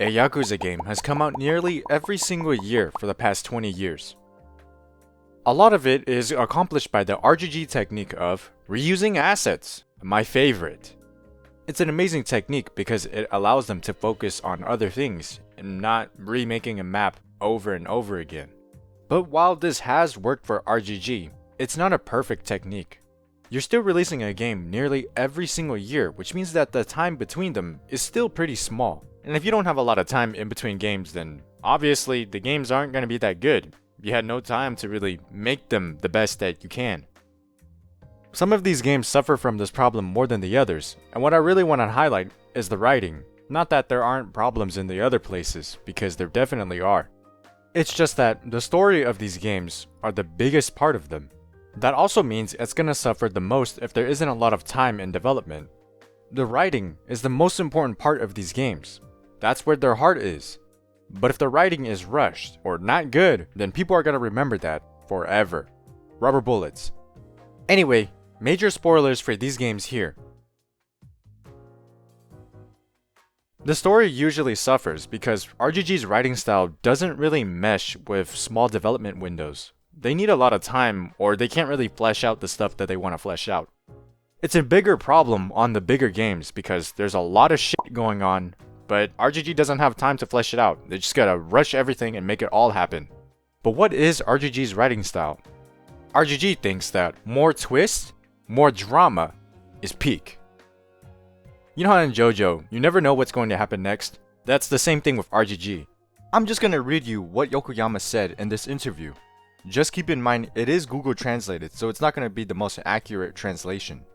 A Yakuza game has come out nearly every single year for the past 20 years. A lot of it is accomplished by the RGG technique of reusing assets, my favorite. It's an amazing technique because it allows them to focus on other things and not remaking a map over and over again. But while this has worked for RGG, it's not a perfect technique. You're still releasing a game nearly every single year, which means that the time between them is still pretty small. And if you don't have a lot of time in between games, then obviously the games aren't going to be that good. You had no time to really make them the best that you can. Some of these games suffer from this problem more than the others, and what I really want to highlight is the writing. Not that there aren't problems in the other places, because there definitely are. It's just that the story of these games are the biggest part of them. That also means it's gonna suffer the most if there isn't a lot of time in development. The writing is the most important part of these games. That's where their heart is. But if the writing is rushed or not good, then people are gonna remember that forever. Rubber bullets. Anyway, major spoilers for these games here. The story usually suffers because RGG's writing style doesn't really mesh with small development windows. They need a lot of time, or they can't really flesh out the stuff that they want to flesh out. It's a bigger problem on the bigger games because there's a lot of shit going on, but RGG doesn't have time to flesh it out. They just gotta rush everything and make it all happen. But what is RGG's writing style? RGG thinks that more twist, more drama is peak. You know how in JoJo, you never know what's going to happen next? That's the same thing with RGG. I'm just gonna read you what Yokoyama said in this interview. Just keep in mind, it is Google translated, so it's not going to be the most accurate translation.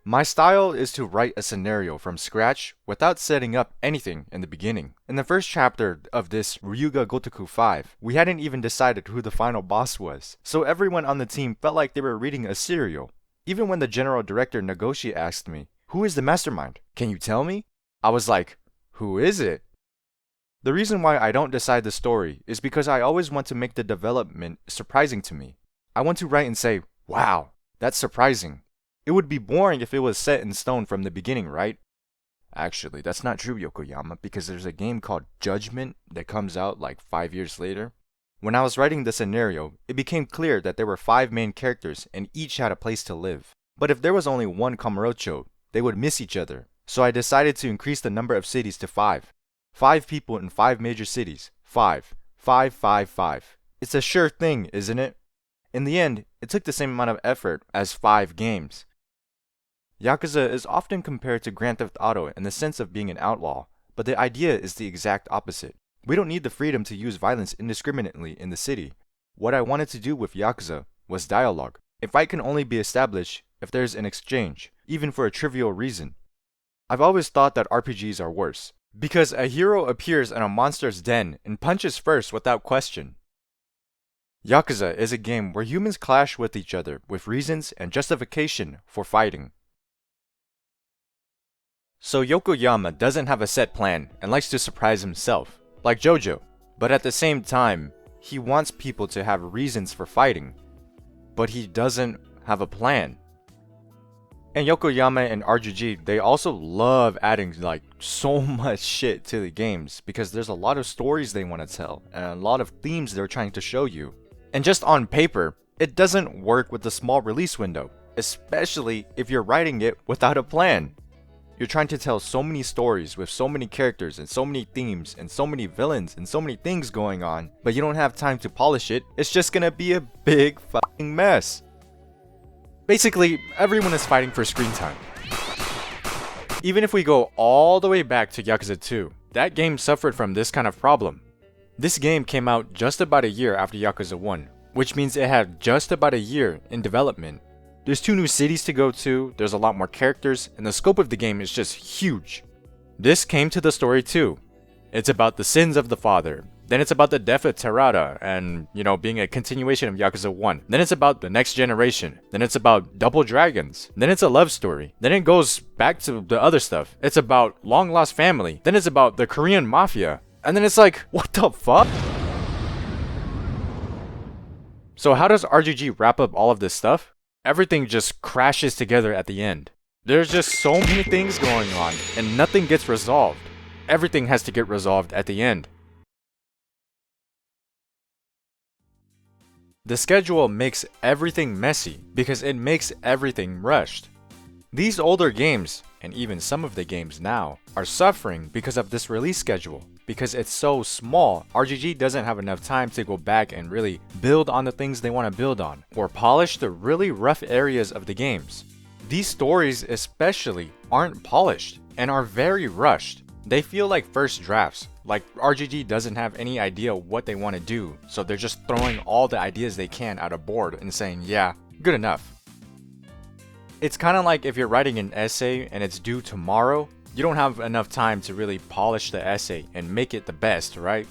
My style is to write a scenario from scratch without setting up anything in the beginning. In the first chapter of this Ryuga Gotoku 5, we hadn't even decided who the final boss was, so everyone on the team felt like they were reading a serial. Even when the general director Nagoshi asked me, "Who is the mastermind? Can you tell me?" I was like, "Who is it?" The reason why I don't decide the story is because I always want to make the development surprising to me. I want to write and say, "Wow, that's surprising." It would be boring if it was set in stone from the beginning, right? Actually, that's not true, Yokoyama, because there's a game called Judgment that comes out like 5 years later. When I was writing the scenario, it became clear that there were 5 main characters and each had a place to live. But if there was only one Kamurocho, they would miss each other. So I decided to increase the number of cities to 5. 5 people in 5 major cities. 5. 5, 5, 5. It's a sure thing, isn't it? In the end, it took the same amount of effort as 5 games. Yakuza is often compared to Grand Theft Auto in the sense of being an outlaw, but the idea is the exact opposite. We don't need the freedom to use violence indiscriminately in the city. What I wanted to do with Yakuza was dialogue. A fight can only be established if there's an exchange, even for a trivial reason. I've always thought that RPGs are worse, because a hero appears in a monster's den and punches first without question. Yakuza is a game where humans clash with each other with reasons and justification for fighting. So Yokoyama doesn't have a set plan and likes to surprise himself, like JoJo, but at the same time, he wants people to have reasons for fighting, but he doesn't have a plan. And Yokoyama and RGG, they also love adding like so much shit to the games because there's a lot of stories they want to tell and a lot of themes they're trying to show you. And just on paper, it doesn't work with the small release window, especially if you're writing it without a plan. You're trying to tell so many stories with so many characters and so many themes and so many villains and so many things going on, but you don't have time to polish it. It's just gonna be a big fucking mess. Basically, everyone is fighting for screen time. Even if we go all the way back to Yakuza 2, that game suffered from this kind of problem. This game came out just about a year after Yakuza 1, which means it had just about a year in development. There's 2 new cities to go to, there's a lot more characters, and the scope of the game is just huge. This came to the story too. It's about the sins of the father. Then it's about the death of Terada and, being a continuation of Yakuza 1. Then it's about the next generation. Then it's about double dragons. Then it's a love story. Then it goes back to the other stuff. It's about long lost family. Then it's about the Korean mafia. And then it's like, what the fuck? So how does RGG wrap up all of this stuff? Everything just crashes together at the end. There's just so many things going on, and nothing gets resolved. everything has to get resolved at the end. The schedule makes everything messy because it makes everything rushed. These older games, and even some of the games now, are suffering because of this release schedule. Because it's so small, RGG doesn't have enough time to go back and really build on the things they want to build on, or polish the really rough areas of the games. These stories especially aren't polished and are very rushed. They feel like first drafts, like RGG doesn't have any idea what they want to do, so they're just throwing all the ideas they can at a board and saying, yeah, good enough. It's kind of like if you're writing an essay and it's due tomorrow, you don't have enough time to really polish the essay and make it the best, right?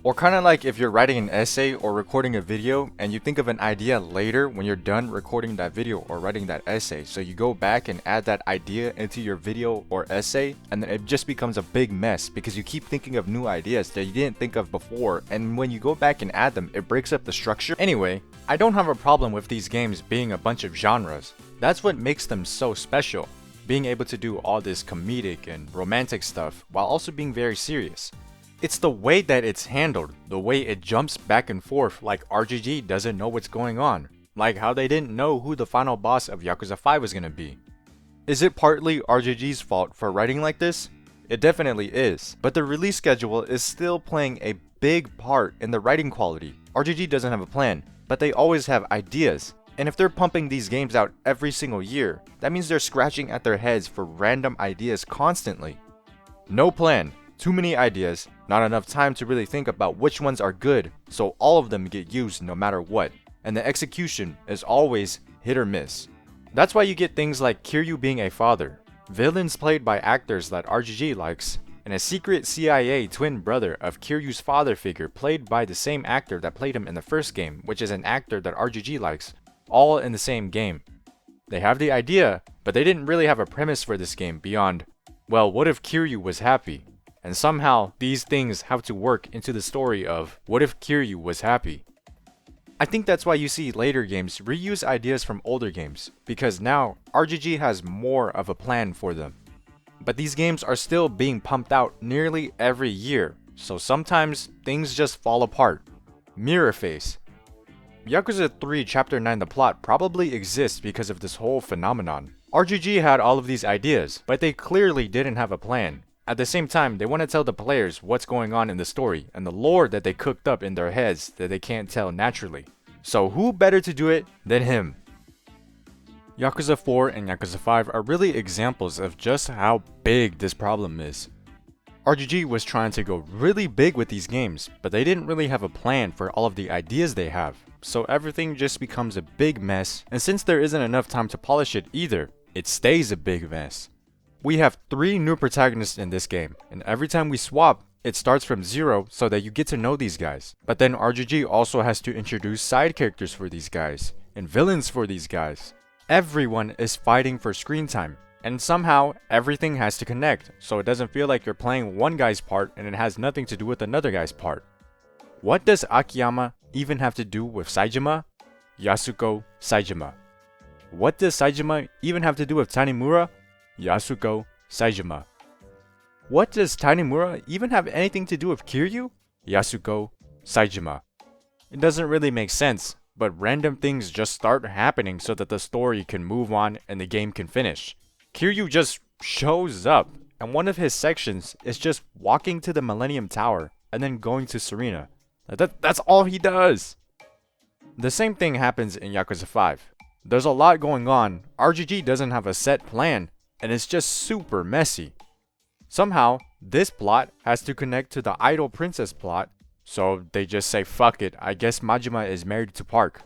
Or kind of like if you're writing an essay or recording a video and you think of an idea later when you're done recording that video or writing that essay. So you go back and add that idea into your video or essay, and then it just becomes a big mess because you keep thinking of new ideas that you didn't think of before, and when you go back and add them, it breaks up the structure. Anyway, I don't have a problem with these games being a bunch of genres. That's what makes them so special. Being able to do all this comedic and romantic stuff while also being very serious. It's the way that it's handled, the way it jumps back and forth like RGG doesn't know what's going on, like how they didn't know who the final boss of Yakuza 5 was gonna be. Is it partly RGG's fault for writing like this? It definitely is, but the release schedule is still playing a big part in the writing quality. RGG doesn't have a plan, but they always have ideas. And if they're pumping these games out every single year, that means they're scratching at their heads for random ideas constantly. No plan, too many ideas, not enough time to really think about which ones are good, so all of them get used no matter what, and the execution is always hit or miss. That's why you get things like Kiryu being a father, villains played by actors that RGG likes, and a secret CIA twin brother of Kiryu's father figure played by the same actor that played him in the first game, which is an actor that RGG likes, all in the same game. They have the idea, but they didn't really have a premise for this game beyond, well, what if Kiryu was happy? And somehow, these things have to work into the story of, what if Kiryu was happy? I think that's why you see later games reuse ideas from older games, because now, RGG has more of a plan for them. But these games are still being pumped out nearly every year, so sometimes things just fall apart. Mirror face. Yakuza 3 Chapter 9 The plot probably exists because of this whole phenomenon. RGG had all of these ideas, but they clearly didn't have a plan. At the same time, they want to tell the players what's going on in the story and the lore that they cooked up in their heads that they can't tell naturally. So who better to do it than him? Yakuza 4 and Yakuza 5 are really examples of just how big this problem is. RGG was trying to go really big with these games, but they didn't really have a plan for all of the ideas they have, so everything just becomes a big mess, and since there isn't enough time to polish it either, it stays a big mess. We have 3 new protagonists in this game, and every time we swap, it starts from 0 so that you get to know these guys. But then RGG also has to introduce side characters for these guys, and villains for these guys. Everyone is fighting for screen time, and somehow everything has to connect, so it doesn't feel like you're playing one guy's part and it has nothing to do with another guy's part. What does Akiyama even have to do with Saejima? Yasuko Saejima. What does Saejima even have to do with Tanimura? Yasuko Saejima. What does Tanimura even have anything to do with Kiryu? Yasuko Saejima. It doesn't really make sense, but random things just start happening so that the story can move on and the game can finish. Kiryu just shows up, and one of his sections is just walking to the Millennium Tower and then going to Serena. That's all he does! The same thing happens in Yakuza 5. There's a lot going on, RGG doesn't have a set plan, and it's just super messy. Somehow, this plot has to connect to the idol princess plot, so they just say fuck it, I guess Majima is married to Park.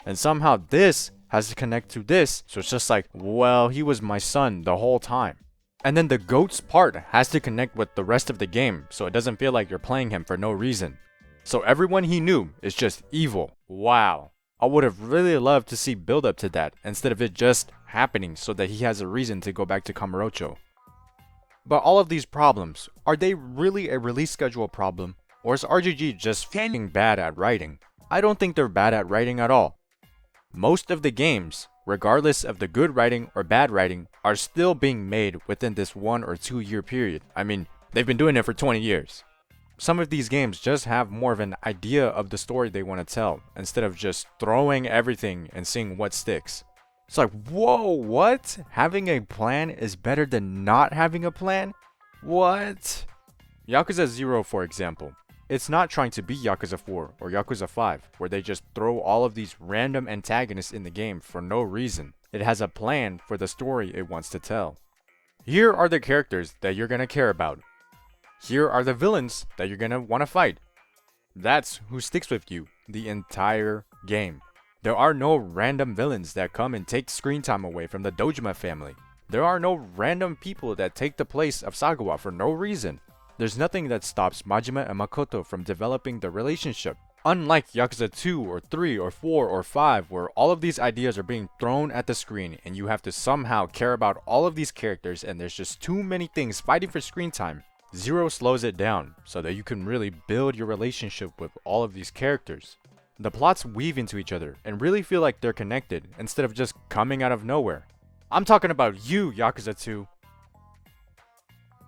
And somehow this has to connect to this, so it's just like, well, he was my son the whole time. And then the goats part has to connect with the rest of the game, so it doesn't feel like you're playing him for no reason. So everyone he knew is just evil. Wow. I would have really loved to see build up to that, instead of it just happening so that he has a reason to go back to Kamurocho. But all of these problems, are they really a release schedule problem? Or is RGG just f***ing bad at writing? I don't think they're bad at writing at all. Most of the games, regardless of the good writing or bad writing, are still being made within this 1 or 2 year period. I mean, They've been doing it for 20 years. Some of these games just have more of an idea of the story they want to tell, instead of just throwing everything and seeing what sticks. It's like, whoa, what? Having a plan is better than not having a plan? What? Yakuza 0, for example. It's not trying to be Yakuza 4 or Yakuza 5, where they just throw all of these random antagonists in the game for no reason. It has a plan for the story it wants to tell. Here are the characters that you're gonna care about. Here are the villains that you're gonna want to fight. That's who sticks with you the entire game. There are no random villains that come and take screen time away from the Dojima family. There are no random people that take the place of Sagawa for no reason. There's nothing that stops Majima and Makoto from developing the relationship. Unlike Yakuza 2 or 3 or 4 or 5, where all of these ideas are being thrown at the screen and you have to somehow care about all of these characters and there's just too many things fighting for screen time, 0 slows it down so that you can really build your relationship with all of these characters. The plots weave into each other and really feel like they're connected instead of just coming out of nowhere. I'm talking about you, Yakuza 2.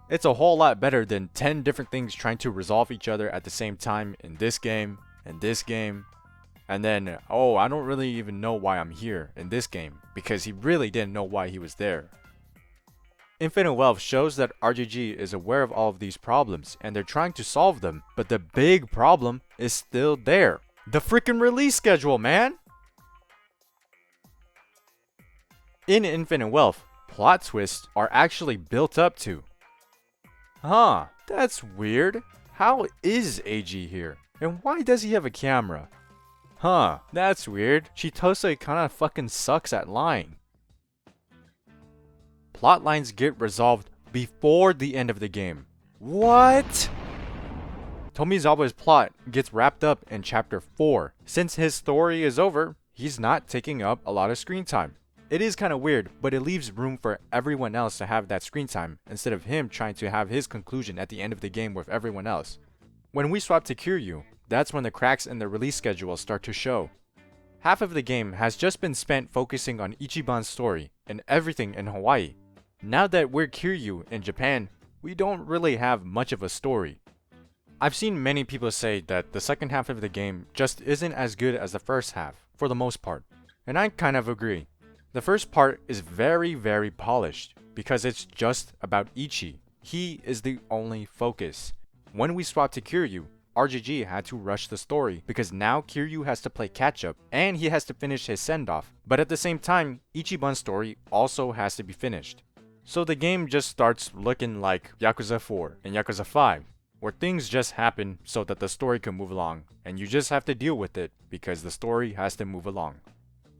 It's a whole lot better than 10 different things trying to resolve each other at the same time in this game, and this game, and then, oh, I don't really even know why I'm here in this game, because he really didn't know why he was there. Infinite Wealth shows that RGG is aware of all of these problems, and they're trying to solve them, but the big problem is still there. The freaking release schedule, man! In Infinite Wealth, plot twists are actually built up to. Huh, that's weird. How is AG here? And why does he have a camera? Huh, that's weird. Chitose kinda fucking sucks at lying. Plot lines get resolved before the end of the game. What? Tomizawa's plot gets wrapped up in chapter 4. Since his story is over, he's not taking up a lot of screen time. It is kind of weird, but it leaves room for everyone else to have that screen time instead of him trying to have his conclusion at the end of the game with everyone else. When we swap to Kiryu, that's when the cracks in the release schedule start to show. Half of the game has just been spent focusing on Ichiban's story and everything in Hawaii. Now that we're Kiryu in Japan, we don't really have much of a story. I've seen many people say that the second half of the game just isn't as good as the first half, for the most part, and I kind of agree. The first part is very polished, because it's just about Ichi. He is the only focus. When we swap to Kiryu, RGG had to rush the story because now Kiryu has to play catch up and he has to finish his send off. But at the same time, Ichiban's story also has to be finished. So the game just starts looking like Yakuza 4 and Yakuza 5, where things just happen so that the story can move along, and you just have to deal with it because the story has to move along.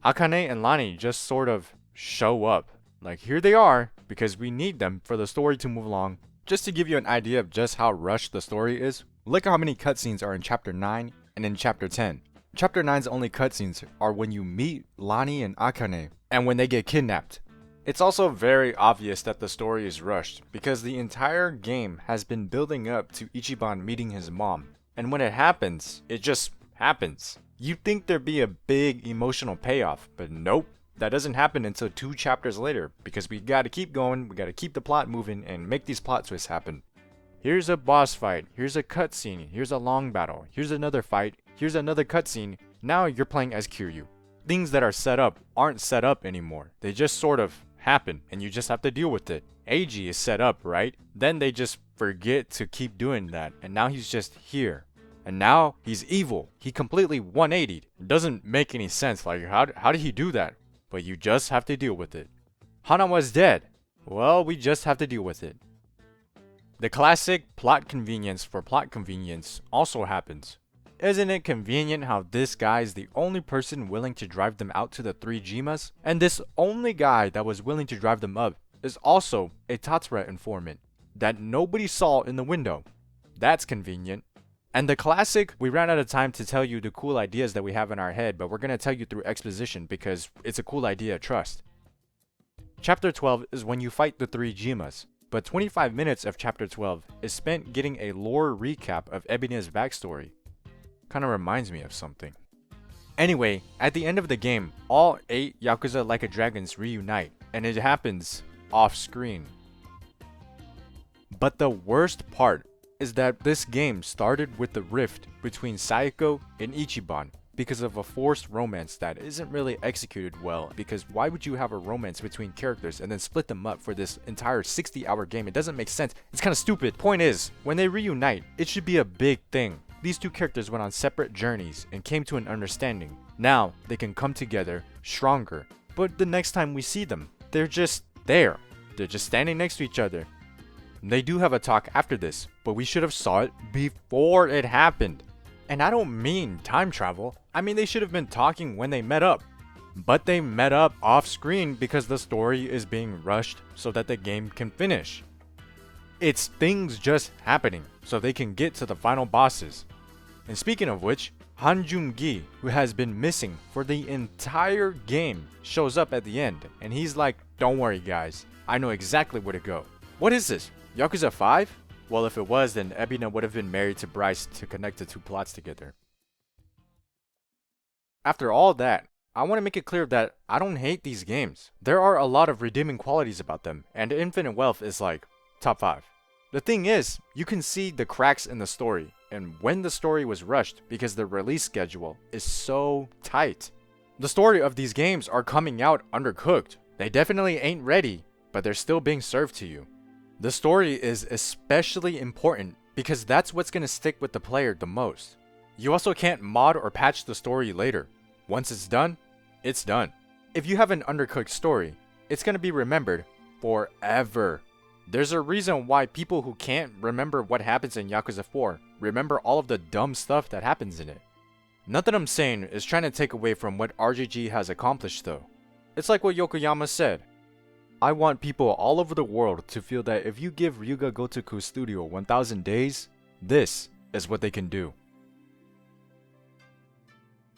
Akane and Lani just sort of show up. Like, here they are because we need them for the story to move along. Just to give you an idea of just how rushed the story is, look at how many cutscenes are in Chapter 9 and in Chapter 10. Chapter 9's only cutscenes are when you meet Lani and Akane, and when they get kidnapped. It's also very obvious that the story is rushed, because the entire game has been building up to Ichiban meeting his mom. And when it happens, it just happens. You'd think there'd be a big emotional payoff, but nope. That doesn't happen until 2 chapters later, because we gotta keep going, we gotta keep the plot moving, and make these plot twists happen. Here's a boss fight, here's a cutscene, here's a long battle, here's another fight, here's another cutscene. Now you're playing as Kiryu. Things that are set up aren't set up anymore. They just sort of happen, and you just have to deal with it. AG is set up, right? Then they just forget to keep doing that, and now he's just here. And now he's evil. He completely 180'd. It doesn't make any sense. Like, how did he do that? But you just have to deal with it. Hanawa's dead. Well, we just have to deal with it. The classic plot convenience for plot convenience also happens. Isn't it convenient how this guy is the only person willing to drive them out to the 3 Jimas? And this only guy that was willing to drive them up is also a Tatsura informant that nobody saw in the window. That's convenient. And the classic, we ran out of time to tell you the cool ideas that we have in our head, but we're going to tell you through exposition because it's a cool idea, trust. Chapter 12 is when you fight the 3 Jimas, but 25 minutes of Chapter 12 is spent getting a lore recap of Ebine's backstory. Kinda reminds me of something. Anyway, at the end of the game, all 8 Yakuza Like a Dragons reunite, and it happens off screen. But the worst part is that this game started with the rift between Saeko and Ichiban because of a forced romance that isn't really executed well, because why would you have a romance between characters and then split them up for this entire 60-hour game? It doesn't make sense. It's kind of stupid. Point is, when they reunite, it should be a big thing. These two characters went on separate journeys and came to an understanding. Now, they can come together stronger. But the next time we see them, they're just there. They're just standing next to each other. They do have a talk after this, but we should have saw it before it happened. And I don't mean time travel. I mean they should have been talking when they met up. But they met up off screen because the story is being rushed so that the game can finish. It's things just happening so they can get to the final bosses. And speaking of which, Han Joon-gi, who has been missing for the entire game, shows up at the end and he's like, "Don't worry guys, I know exactly where to go." What is this? Yakuza 5? Well, if it was, then Ebina would have been married to Bryce to connect the two plots together. After all that, I want to make it clear that I don't hate these games. There are a lot of redeeming qualities about them, and Infinite Wealth is like top 5. The thing is, you can see the cracks in the story, and when the story was rushed because the release schedule is so tight. The story of these games are coming out undercooked. They definitely ain't ready, but they're still being served to you. The story is especially important because that's what's going to stick with the player the most. You also can't mod or patch the story later. Once it's done, it's done. If you have an undercooked story, it's going to be remembered forever. There's a reason why people who can't remember what happens in Yakuza 4 remember all of the dumb stuff that happens in it. Nothing I'm saying is trying to take away from what RGG has accomplished though. It's like what Yokoyama said. I want people all over the world to feel that if you give Ryuga Gotoku Studio 1000 days, this is what they can do.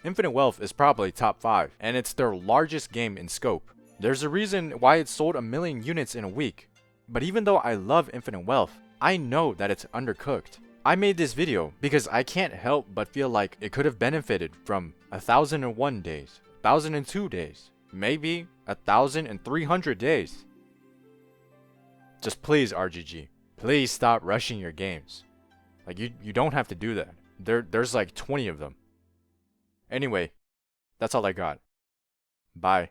Infinite Wealth is probably top 5, and it's their largest game in scope. There's a reason why it sold 1 million units in a week. But even though I love Infinite Wealth, I know that it's undercooked. I made this video because I can't help but feel like it could have benefited from 1001 days, 1002 days, maybe 1300 days. Just please, RGG, please stop rushing your games. Like you don't have to do that. There's like 20 of them. Anyway, that's all I got. Bye.